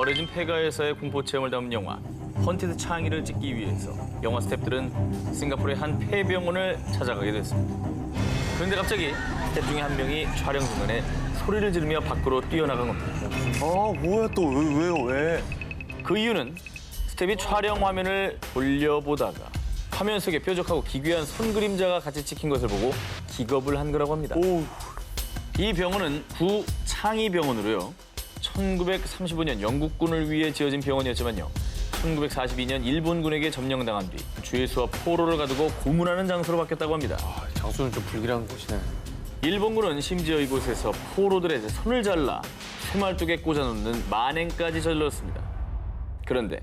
버려진 폐가에서의 공포 체험을 담은 영화 헌티드 창의를 찍기 위해서 영화 스태프들은 싱가포르의 한 폐병원을 찾아가게 됐습니다. 그런데 갑자기 스태프 중에 한 명이 촬영 중간에 소리를 지르며 밖으로 뛰어나간 겁니다. 아, 뭐야 또 왜요 왜? 그 이유는 스텝이 촬영 화면을 돌려보다가 화면 속에 뾰족하고 기괴한 손 그림자가 같이 찍힌 것을 보고 기겁을 한 거라고 합니다. 오, 이 병원은 부창의병원으로요. 1935년 영국군을 위해 지어진 병원이었지만요. 1942년 일본군에게 점령당한 뒤 죄수와 포로를 가두고 고문하는 장소로 바뀌었다고 합니다. 아, 장소는 좀 불길한 곳이네. 일본군은 심지어 이곳에서 포로들의 손을 잘라 쇠말뚝에 꽂아놓는 만행까지 저질렀습니다. 그런데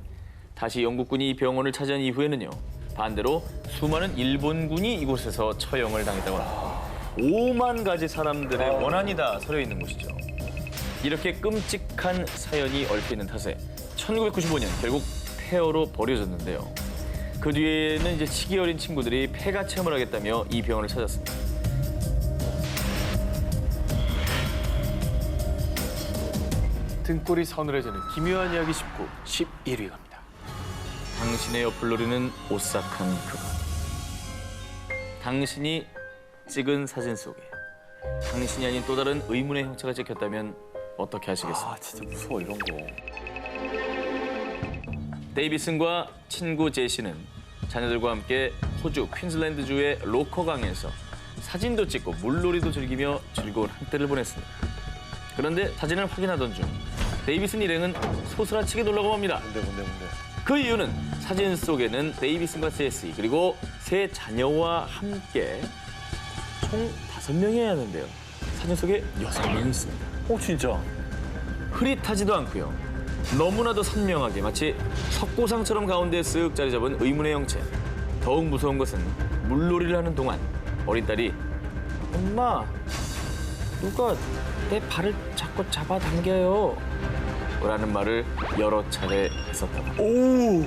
다시 영국군이 이 병원을 차지한 이후에는요. 반대로 수많은 일본군이 이곳에서 처형을 당했다고 합니다. 5만 가지 사람들의 원한이 다 서려 있는 곳이죠. 이렇게 끔찍한 사연이 얽혀 있는 탓에 1995년 결국 폐허로 버려졌는데요. 그 뒤에는 이제 치기 어린 친구들이 폐가 체험을 하겠다며 이 병원을 찾았습니다. 등골이 서늘해지는 기묘한 이야기 19, 11위 갑니다. 당신의 옆을 노리는 오싹한 그가. 당신이 찍은 사진 속에 당신이 아닌 또 다른 의문의 형체가 찍혔다면 어떻게 하시겠습니까? 아, 진짜 무서워 이런 거. 데이비슨과 친구 제시는 자녀들과 함께 호주 퀸즐랜드주의 로커강에서 사진도 찍고 물놀이도 즐기며 즐거운 한때를 보냈습니다. 그런데 사진을 확인하던 중 데이비슨 일행은 소스라치게 놀라고 맙니다. 뭔데. 그 이유는 사진 속에는 데이비슨과 제시 그리고 세 자녀와 함께 총 5명이어야 하는데요. 사진 속에 6명이 있습니다. 진짜? 흐릿하지도 않고요. 너무나도 선명하게 마치 석고상처럼 가운데 쓱 자리 잡은 의문의 형체. 더욱 무서운 것은 물놀이를 하는 동안 어린 딸이 엄마, 누가 내 발을 자꾸 잡아당겨요. 라는 말을 여러 차례 했었다고. 오!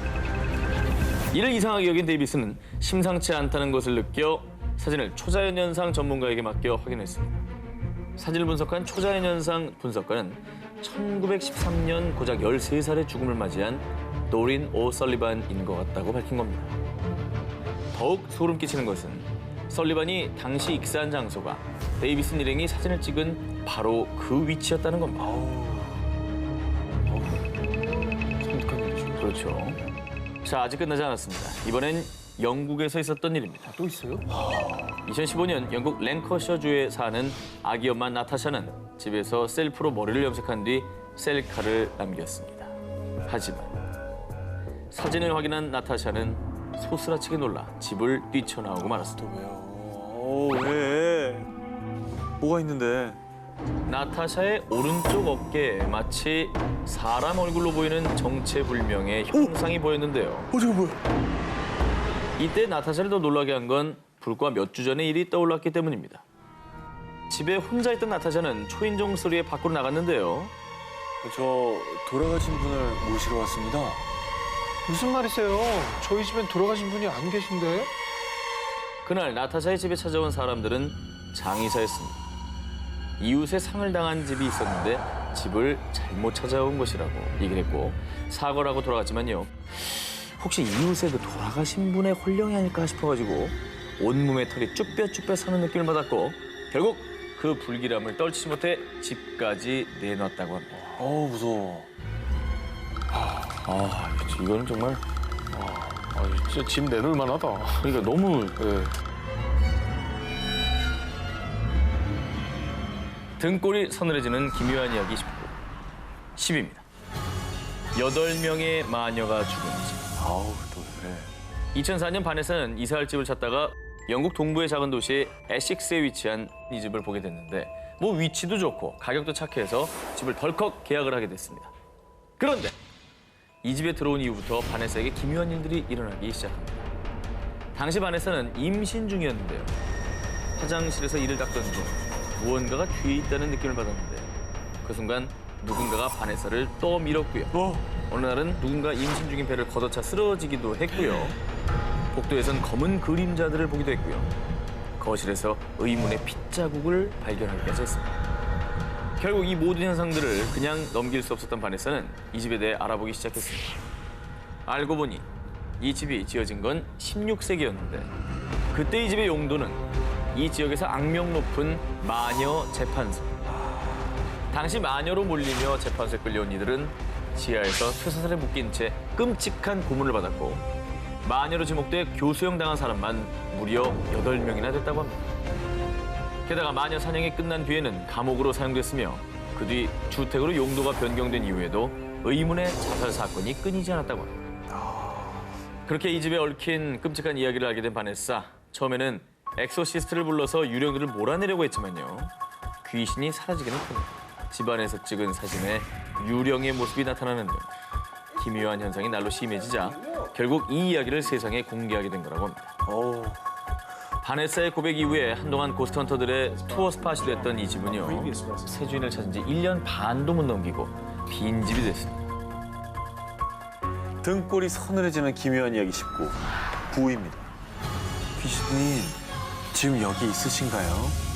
이를 이상하게 여긴 데이비스는 심상치 않다는 것을 느껴 사진을 초자연 현상 전문가에게 맡겨 확인했습니다. 사진을 분석한 초자연 현상 분석가는 1913년 고작 13살의 죽음을 맞이한 도린 오설리반인 것 같다고 밝힌 겁니다. 더욱 소름 끼치는 것은 설리반이 당시 익사한 장소가 데이비슨 일행이 사진을 찍은 바로 그 위치였다는 겁니다. 섬뜩한 일이죠. 그렇죠. 자, 아직 끝나지 않았습니다. 이번엔 영국에서 있었던 일입니다. 또 있어요? 2015년 영국 랭커셔주에 사는 아기 엄마 나타샤는 집에서 셀프로 머리를 염색한 뒤 셀카를 남겼습니다. 하지만 사진을 확인한 나타샤는 소스라치게 놀라 집을 뛰쳐나오고 말았습니다. 왜요? 왜? 뭐가 있는데? 나타샤의 오른쪽 어깨에 마치 사람 얼굴로 보이는 정체불명의 형상이 보였는데요. 저거 뭐야? 이때 나타샤를 더 놀라게 한 건 불과 몇 주 전의 일이 떠올랐기 때문입니다. 집에 혼자 있던 나타샤는 초인종 소리에 밖으로 나갔는데요. 저 돌아가신 분을 모시러 왔습니다. 무슨 말이세요? 저희 집엔 돌아가신 분이 안 계신데? 그날 나타샤의 집에 찾아온 사람들은 장의사였습니다. 이웃에 상을 당한 집이 있었는데 집을 잘못 찾아온 것이라고 얘기를 했고 사과를 하고 돌아갔지만요. 혹시 이웃의 그 돌아가신 분의 혼령이 아닐까 싶어가지고 온몸에 털이 쭈뼛쭈뼛 서는 느낌을 받았고 결국 그 불길함을 떨치지 못해 집까지 내놨다고 합니다. 무서워. 이거는 정말 진짜 집 내놓을 만하다. 그러니까 너무 네. 등골이 서늘해지는 기묘한 이야기 19, 10입니다. 8명의 마녀가 죽은 집. 또 왜? 2004년 반에서는 이사할 집을 찾다가 영국 동부의 작은 도시 에식스에 위치한 이 집을 보게 됐는데 뭐 위치도 좋고 가격도 착해서 집을 덜컥 계약을 하게 됐습니다. 그런데 이 집에 들어온 이후부터 바네사에게 기묘한 일들이 일어나기 시작합니다. 당시 바네사는 임신 중이었는데요. 화장실에서 이를 닦던 중 무언가가 뒤에 있다는 느낌을 받았는데 그 순간 누군가가 바네사를 떠밀었고요. 어느 날은 누군가 임신 중인 배를 걷어차 쓰러지기도 했고요. 복도에선 검은 그림자들을 보기도 했고요. 거실에서 의문의 핏자국을 발견하기까지 했습니다. 결국 이 모든 현상들을 그냥 넘길 수 없었던 바네사는 이 집에 대해 알아보기 시작했습니다. 알고 보니 이 집이 지어진 건 16세기였는데 그때 이 집의 용도는 이 지역에서 악명 높은 마녀 재판소. 당시 마녀로 몰리며 재판소에 끌려온 이들은 지하에서 쇠사슬에 묶인 채 끔찍한 고문을 받았고 마녀로 지목돼 교수형 당한 사람만 무려 8명이나 됐다고 합니다. 게다가 마녀 사냥이 끝난 뒤에는 감옥으로 사용됐으며 그 뒤 주택으로 용도가 변경된 이후에도 의문의 자살 사건이 끊이지 않았다고 합니다. 그렇게 이 집에 얽힌 끔찍한 이야기를 알게 된 바네사. 처음에는 엑소시스트를 불러서 유령들을 몰아내려고 했지만요. 귀신이 사라지기는 큽니다. 집안에서 찍은 사진에 유령의 모습이 나타나는 등 기묘한 현상이 날로 심해지자 결국 이 이야기를 세상에 공개하게 된 거라고 합니다. 바네사의 고백 이후에 한동안 고스트헌터들의 투어 스팟이 됐던 이 집은요. 새 주인을 찾은 지 1년 반도 못 넘기고 빈집이 됐습니다. 등골이 서늘해지는 기묘한 이야기 19. 부입니다. 귀신님, 지금 여기 있으신가요?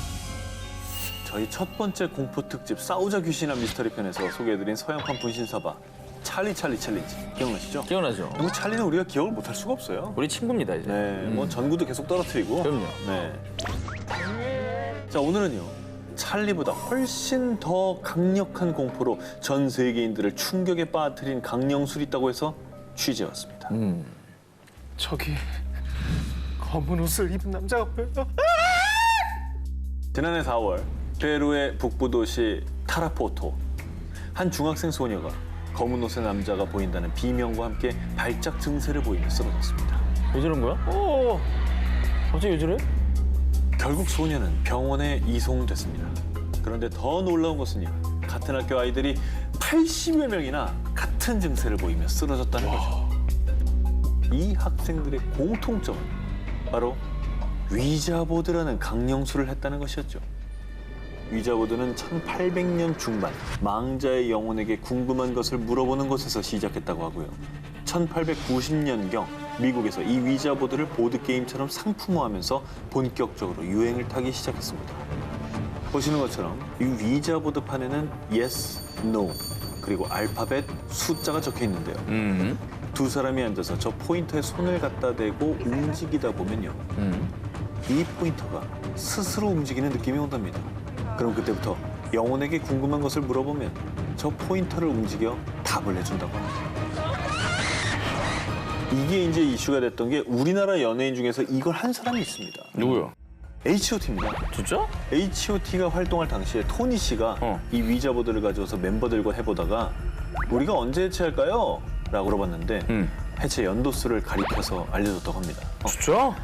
저희 첫 번째 공포 특집 싸우자 귀신아 미스터리 편에서 소개해드린 서양판 분신사바 찰리 챌린지 기억나시죠? 기억나죠? 그리고 찰리는 우리가 기억을 못할 수가 없어요. 우리 친구입니다, 이제. 네, 뭐 전구도 계속 떨어뜨리고. 그럼요. 네. 자, 오늘은요. 찰리보다 훨씬 더 강력한 공포로 전 세계인들을 충격에 빠뜨린 강령술이 있다고 해서 취재해왔습니다. 저기 검은 옷을 입은 남자가 보여요. 지난해 4월 페루의 북부 도시 타라포토 한 중학생 소녀가 검은 옷의 남자가 보인다는 비명과 함께 발작 증세를 보이며 쓰러졌습니다. 왜 저런 거야? 갑자기 왜 저래? 결국 소녀는 병원에 이송됐습니다. 그런데 더 놀라운 것은요. 같은 학교 아이들이 80여 명이나 같은 증세를 보이며 쓰러졌다는 거죠. 이 학생들의 공통점은 바로 위자보드라는 강령술을 했다는 것이었죠. 위자보드는 1800년 중반 망자의 영혼에게 궁금한 것을 물어보는 것에서 시작했다고 하고요. 1890년경 미국에서 이 위자보드를 보드게임처럼 상품화하면서 본격적으로 유행을 타기 시작했습니다. 보시는 것처럼 이 위자보드판에는 yes, no 그리고 알파벳, 숫자가 적혀 있는데요. 두 사람이 앉아서 저 포인터에 손을 갖다 대고 움직이다 보면요. 이 포인터가 스스로 움직이는 느낌이 온답니다. 그럼 그때부터 영혼에게 궁금한 것을 물어보면 저 포인터를 움직여 답을 해준다고 합니다. 이게 이제 이슈가 됐던 게 우리나라 연예인 중에서 이걸 한 사람이 있습니다. 누구요? H.O.T.입니다. 진짜? H.O.T.가 활동할 당시에 토니 씨가 이 위자보드를 가져와서 멤버들과 해보다가 우리가 언제 해체할까요? 라고 물어봤는데 해체 연도수를 가리켜서 알려줬다고 합니다. 진짜?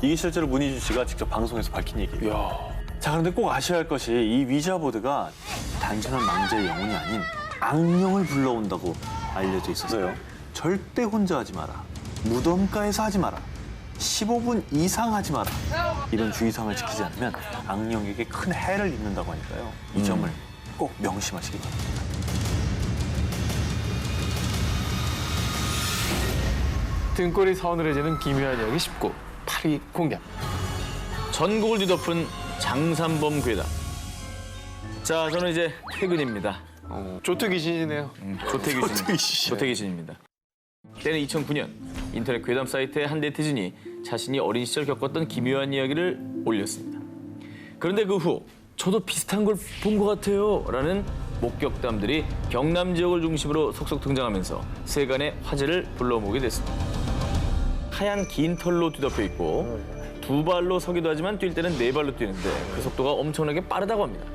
이게 실제로 문희준 씨가 직접 방송에서 밝힌 얘기예요. 자, 그런데 꼭 아셔야 할 것이 이 위자보드가 단순한 망자의 영혼이 아닌 악령을 불러온다고 알려져 있어서요. 절대 혼자 하지 마라. 무덤가에서 하지 마라. 15분 이상 하지 마라. 이런 주의사항을 지키지 않으면 악령에게 큰 해를 입는다고 하니까요. 이 점을 꼭 명심하시기 바랍니다. 등골이 서늘해지는 기묘한 이야기 19. 8위 공개. 전국을 뒤덮은 장산범 괴담. 자, 저는 이제 퇴근입니다. 조트 귀신이네요. 조태귀신입니다. 때는 2009년 인터넷 괴담 사이트에 한 네티즌이 자신이 어린 시절 겪었던 기묘한 이야기를 올렸습니다. 그런데 그 후 저도 비슷한 걸 본 것 같아요 라는 목격담들이 경남 지역을 중심으로 속속 등장하면서 세간의 화제를 불러모으게 됐습니다. 하얀 긴 털로 뒤덮여 있고 두 발로 서기도 하지만 뛸 때는 네 발로 뛰는데 그 속도가 엄청나게 빠르다고 합니다.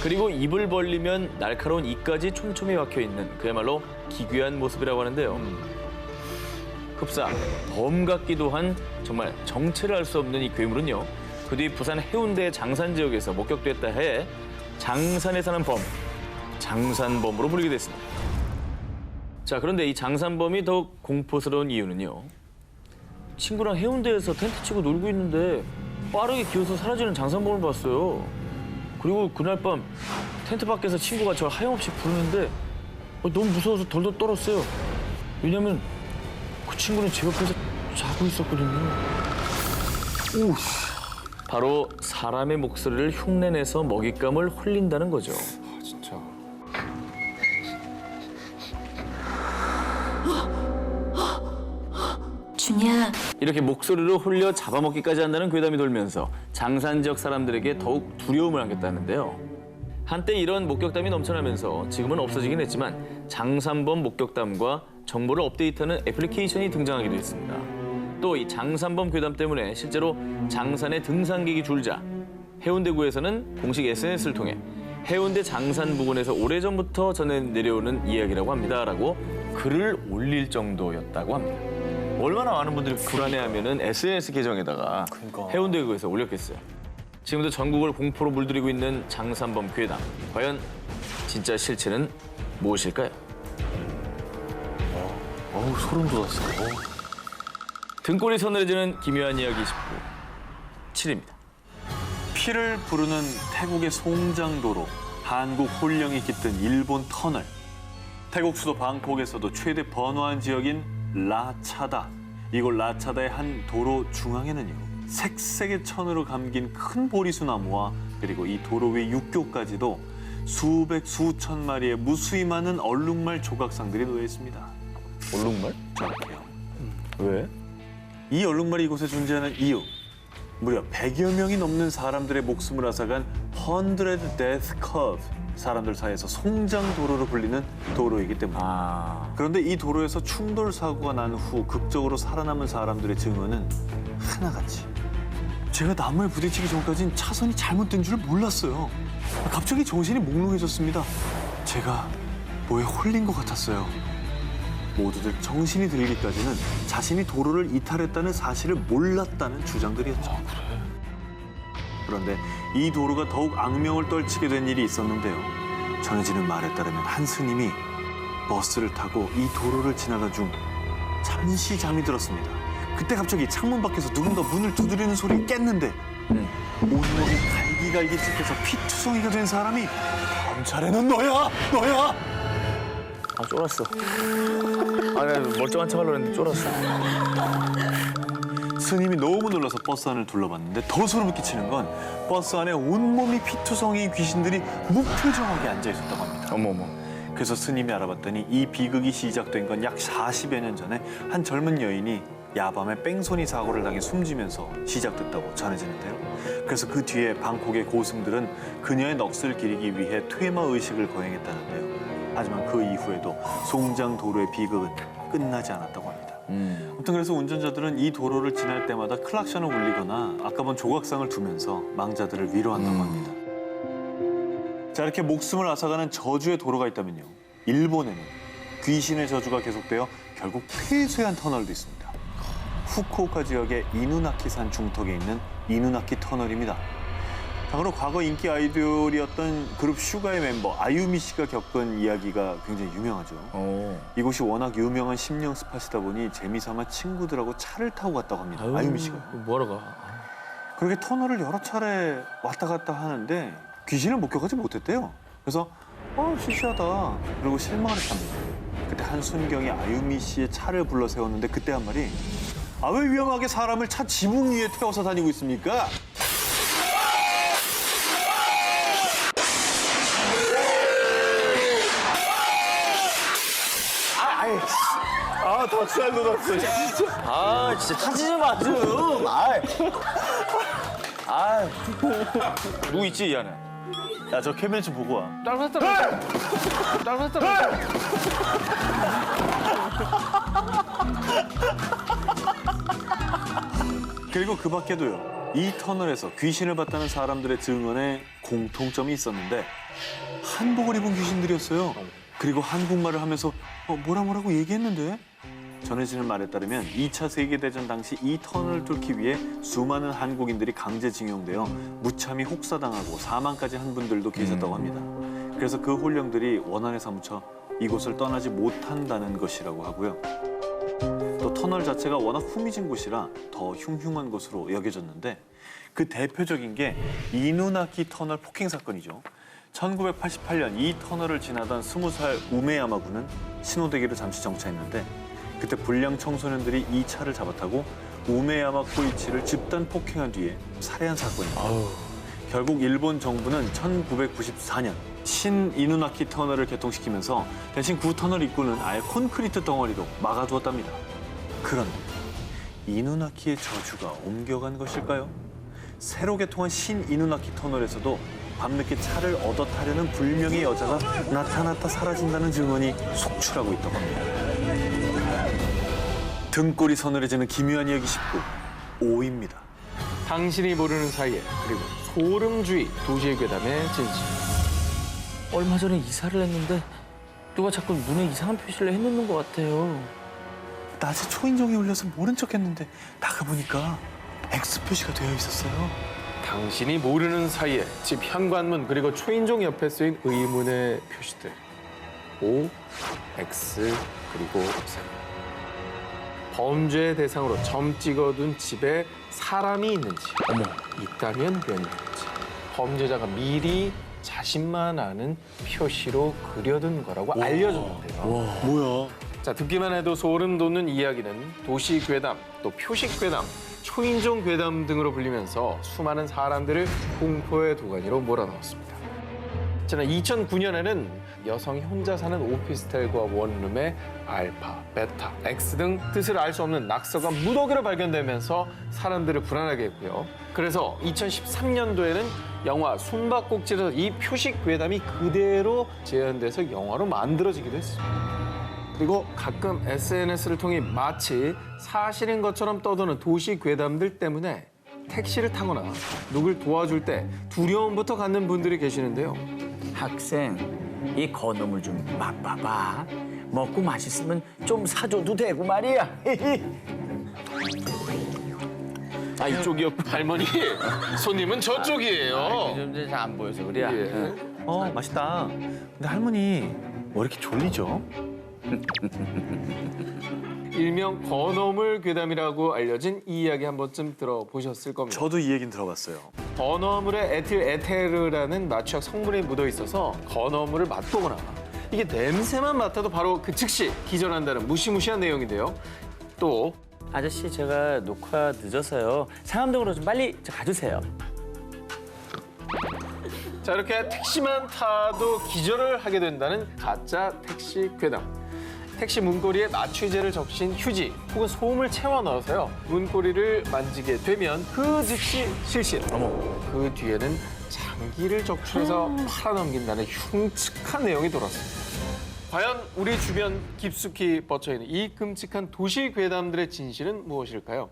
그리고 입을 벌리면 날카로운 이까지 촘촘히 박혀있는 그야말로 기괴한 모습이라고 하는데요. 흡사, 범 같기도 한 정말 정체를 알 수 없는 이 괴물은요. 그 뒤 부산 해운대 장산 지역에서 목격됐다 해 장산에 사는 범, 장산범으로 불리게 됐습니다. 자, 그런데 이 장산범이 더욱 공포스러운 이유는요. 친구랑 해운대에서 텐트 치고 놀고 있는데 빠르게 기어서 사라지는 장산범을 봤어요. 그리고 그날 밤 텐트 밖에서 친구가 저 하염없이 부르는데 너무 무서워서 덜덜 떨었어요. 왜냐면 그 친구는 제 옆에서 자고 있었거든요. 오, 바로 사람의 목소리를 흉내내서 먹잇감을 홀린다는 거죠. 아, 진짜. 준이야, 이렇게 목소리로 홀려 잡아먹기까지 한다는 괴담이 돌면서 장산 지역 사람들에게 더욱 두려움을 안겼다는데요. 한때 이런 목격담이 넘쳐나면서 지금은 없어지긴 했지만 장산범 목격담과 정보를 업데이트하는 애플리케이션이 등장하기도 했습니다. 또 이 장산범 괴담 때문에 실제로 장산의 등산객이 줄자 해운대구에서는 공식 SNS를 통해 해운대 장산 부근에서 오래전부터 전해 내려오는 이야기라고 합니다라고 글을 올릴 정도였다고 합니다. 얼마나 많은 분들이 불안해하면은 SNS 계정에다가 그러니까. 해운대구에서 올렸겠어요. 지금도 전국을 공포로 물들이고 있는 장산범 괴담. 과연 진짜 실체는 무엇일까요? 어우, 소름 돋았어. 등골이 서늘해지는 기묘한 이야기 19. 7입니다. 피를 부르는 태국의 송장도로, 한국 홀령이 깃든 일본 터널. 태국 수도 방콕에서도 최대 번화한 지역인 라차다. 이곳 라차다의 한 도로 중앙에는요, 색색의 천으로 감긴 큰 보리수 나무와 그리고 이 도로 위 육교까지도 수백 수천 마리의 무수히 많은 얼룩말 조각상들이 놓여 있습니다. 얼룩말? 정확해요. 왜? 이 얼룩말이 이곳에 존재하는 이유, 무려 100여 명이 넘는 사람들의 목숨을 앗아간 100 Death Curve, 사람들 사이에서 송장도로로 불리는 도로이기 때문입니다. 그런데 이 도로에서 충돌 사고가 난 후 극적으로 살아남은 사람들의 증언은 하나같이, 제가 나무에 부딪히기 전까진 차선이 잘못된 줄 몰랐어요. 갑자기 정신이 몽롱해졌습니다. 제가 뭐에 홀린 것 같았어요. 모두들 정신이 들기까지는 자신이 도로를 이탈했다는 사실을 몰랐다는 주장들이었죠. 그런데 이 도로가 더욱 악명을 떨치게 된 일이 있었는데요. 전해지는 말에 따르면 한 스님이 버스를 타고 이 도로를 지나던 중 잠시 잠이 들었습니다. 그때 갑자기 창문 밖에서 누군가 문을 두드리는 소리를 깼는데 온몸이 갈기갈기 찢겨서 피투성이가 된 사람이 "경찰에는 너야! 너야!" 아, 쫄았어. 아, 나 멀쩡한 척 하려고 했는데 쫄았어. 스님이 너무 놀라서 버스 안을 둘러봤는데 더 소름을 끼치는 건 버스 안에 온몸이 피투성이인 귀신들이 무표정하게 앉아 있었다고 합니다. 어머머. 그래서 스님이 알아봤더니 이 비극이 시작된 건 약 40여 년 전에 한 젊은 여인이 야밤에 뺑소니 사고를 당해 숨지면서 시작됐다고 전해지는데요. 그래서 그 뒤에 방콕의 고승들은 그녀의 넋을 기리기 위해 퇴마 의식을 거행했다는데요. 하지만 그 이후에도 송장도로의 비극은 끝나지 않았다고 합니다. 아무튼 그래서 운전자들은 이 도로를 지날 때마다 클락션을 울리거나 아까 본 조각상을 두면서 망자들을 위로한다고 합니다. 자, 이렇게 목숨을 앗아가는 저주의 도로가 있다면요, 일본에는 귀신의 저주가 계속되어 결국 폐쇄한 터널도 있습니다. 후쿠오카 지역의 이누나키산 중턱에 있는 이누나키 터널입니다. 바로 과거 인기 아이돌이었던 그룹 슈가의 멤버 아유미 씨가 겪은 이야기가 굉장히 유명하죠. 이곳이 워낙 유명한 심령 스팟이다 보니 재미삼아 친구들하고 차를 타고 갔다고 합니다. 아유미 씨가. 뭐하러 가? 그렇게 터널을 여러 차례 왔다 갔다 하는데 귀신을 목격하지 못했대요. 그래서 시시하다, 그리고 실망을 했답니다. 그때 한순경이 아유미 씨의 차를 불러 세웠는데 그때 한 말이, 왜 위험하게 사람을 차 지붕 위에 태워서 다니고 있습니까? 덕살 돋았어, 진짜. 아, 진짜 타지지 마, 좀. 누구 있지, 이 안에? 야, 저 캐비넷 좀 보고 와. 그리고 그 밖에도요, 이 터널에서 귀신을 봤다는 사람들의 증언에 공통점이 있었는데 한복을 입은 귀신들이었어요. 그리고 한국말을 하면서 뭐라고 얘기했는데? 전해지는 말에 따르면 2차 세계대전 당시 이 터널을 뚫기 위해 수많은 한국인들이 강제징용되어 무참히 혹사당하고 사망까지 한 분들도 계셨다고 합니다. 그래서 그 홀령들이 원한에 사무쳐 이곳을 떠나지 못한다는 것이라고 하고요. 또 터널 자체가 워낙 후미진 곳이라 더 흉흉한 것으로 여겨졌는데 그 대표적인 게 이누나키 터널 폭행 사건이죠. 1988년 이 터널을 지나던 20살 우메야마 군은 신호대기로 잠시 정차했는데 그때 불량 청소년들이 이 차를 잡아타고 우메야마 코이치를 집단 폭행한 뒤에 살해한 사건입니다. 결국 일본 정부는 1994년 신이누나키 터널을 개통시키면서 대신 구 터널 입구는 아예 콘크리트 덩어리로 막아두었답니다. 그런데 이누나키의 저주가 옮겨간 것일까요? 새로 개통한 신이누나키 터널에서도 밤늦게 차를 얻어 타려는 불명의 여자가 나타났다 사라진다는 증언이 속출하고 있다고 합니다. 등골이 서늘해지는 기묘한 이야기 19, 5입니다. 당신이 모르는 사이에 그리고 소름주의 도시의 괴담의 진실. 얼마 전에 이사를 했는데 누가 자꾸 문에 이상한 표시를 해놓는 것 같아요. 낮에 초인종이 울려서 모른 척했는데 나가보니까 X 표시가 되어 있었어요. 당신이 모르는 사이에 집 현관문 그리고 초인종 옆에 쓰인 의문의 표시들. O, X, 그리고 3. 범죄의 대상으로 점 찍어둔 집에 사람이 있는지, 있다면 몇 명인지, 범죄자가 미리 자신만 아는 표시로 그려둔 거라고 알려줬는데요. 뭐야? 자, 듣기만 해도 소름 돋는 이야기는 도시 괴담, 또 표식 괴담, 초인종 괴담 등으로 불리면서 수많은 사람들을 공포의 도가니로 몰아넣었습니다. 지난 2009년에는 여성이 혼자 사는 오피스텔과 원룸에 알파, 베타, X 등 뜻을 알 수 없는 낙서가 무더기로 발견되면서 사람들을 불안하게 했고요. 그래서 2013년도에는 영화 숨바꼭질에서 이 표식 괴담이 그대로 재현돼서 영화로 만들어지기도 했습니다. 그리고 가끔 SNS를 통해 마치 사실인 것처럼 떠도는 도시 괴담들 때문에 택시를 타거나 누굴 도와줄 때 두려움부터 갖는 분들이 계시는데요. 학생, 이 건어물 좀 맛봐봐. 먹고 맛있으면 좀 사줘도 되고 말이야. 아, 이쪽이요. 할머니, 손님은 저쪽이에요. 요즘 잘 안 보여서 그래. 예. 맛있다. 근데 할머니 왜 이렇게 졸리죠? 일명 건어물 괴담이라고 알려진 이 이야기 한 번쯤 들어보셨을 겁니다. 저도 이 얘기는 들어봤어요. 건어물에 에틸에테르라는 마취약 성분이 묻어 있어서 건어물을 맛보거나 이게 냄새만 맡아도 바로 그 즉시 기절한다는 무시무시한 내용인데요. 또 아저씨 제가 녹화 늦어서요. 상암동으로 좀 빨리 가주세요. 자, 이렇게 택시만 타도 기절을 하게 된다는 가짜 택시 괴담. 택시 문고리에 마취제를 적신 휴지 혹은 솜을 채워 넣어서요. 문고리를 만지게 되면 그 즉시 실신. 그 뒤에는 장기를 적출해서 팔아넘긴다는 흉측한 내용이 돌았습니다. 과연 우리 주변 깊숙이 뻗쳐있는 이 끔찍한 도시 괴담들의 진실은 무엇일까요?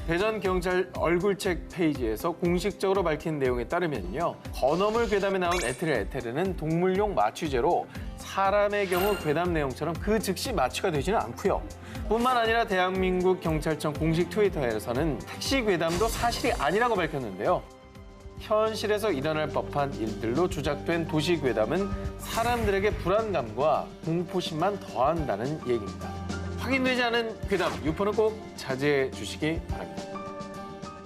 대전경찰 얼굴책 페이지에서 공식적으로 밝힌 내용에 따르면요. 건어물 괴담에 나온 에틸에테르는 동물용 마취제로 사람의 경우 괴담 내용처럼 그 즉시 마취가 되지는 않고요. 뿐만 아니라 대한민국 경찰청 공식 트위터에서는 택시 괴담도 사실이 아니라고 밝혔는데요. 현실에서 일어날 법한 일들로 조작된 도시 괴담은 사람들에게 불안감과 공포심만 더한다는 얘기입니다. 확인되지 않은 괴담, 유포는 꼭 자제해 주시기 바랍니다.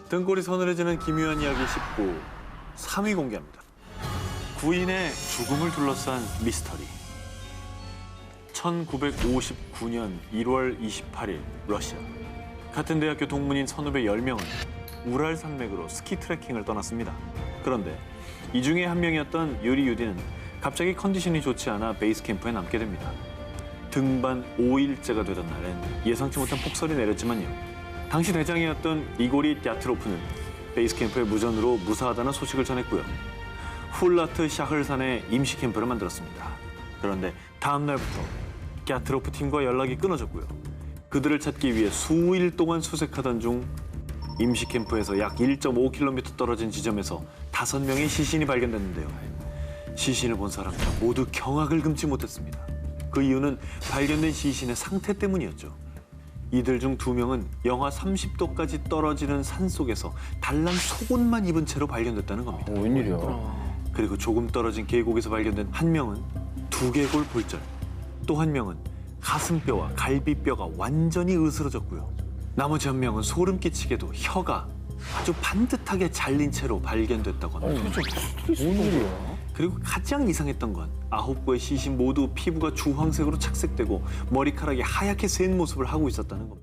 등골이 서늘해지는 기묘한 이야기 19, 3위 공개합니다. 구인의 죽음을 둘러싼 미스터리. 1959년 1월 28일 러시아. 같은 대학교 동문인 선후배 10명은 우랄 산맥으로 스키 트레킹을 떠났습니다. 그런데 이 중에 한 명이었던 유리 유디는 갑자기 컨디션이 좋지 않아 베이스 캠프에 남게 됩니다. 등반 5일째가 되던 날엔 예상치 못한 폭설이 내렸지만요. 당시 대장이었던 이고리 갸트로프는 베이스 캠프에 무전으로 무사하다는 소식을 전했고요. 훌라트 샤흐르산에 임시 캠프를 만들었습니다. 그런데 다음 날부터 갸트로프 팀과 연락이 끊어졌고요. 그들을 찾기 위해 수일 동안 수색하던 중 임시 캠프에서 약 1.5km 떨어진 지점에서 5명의 시신이 발견됐는데요. 시신을 본 사람들 모두 경악을 금치 못했습니다. 그 이유는 발견된 시신의 상태 때문이었죠. 이들 중 2명은 영하 30도까지 떨어지는 산속에서 달랑 속옷만 입은 채로 발견됐다는 겁니다. 웬일이야? 그리고 조금 떨어진 계곡에서 발견된 한 명은 두개골 골절, 또 한 명은 가슴뼈와 갈비뼈가 완전히 으스러졌고요. 나머지 한 명은 소름 끼치게도 혀가 아주 반듯하게 잘린 채로 발견됐다고 합니다. 웬일이야? 그리고 가장 이상했던 건 9구의 시신 모두 피부가 주황색으로 착색되고 머리카락이 하얗게 샌 모습을 하고 있었다는 겁니다.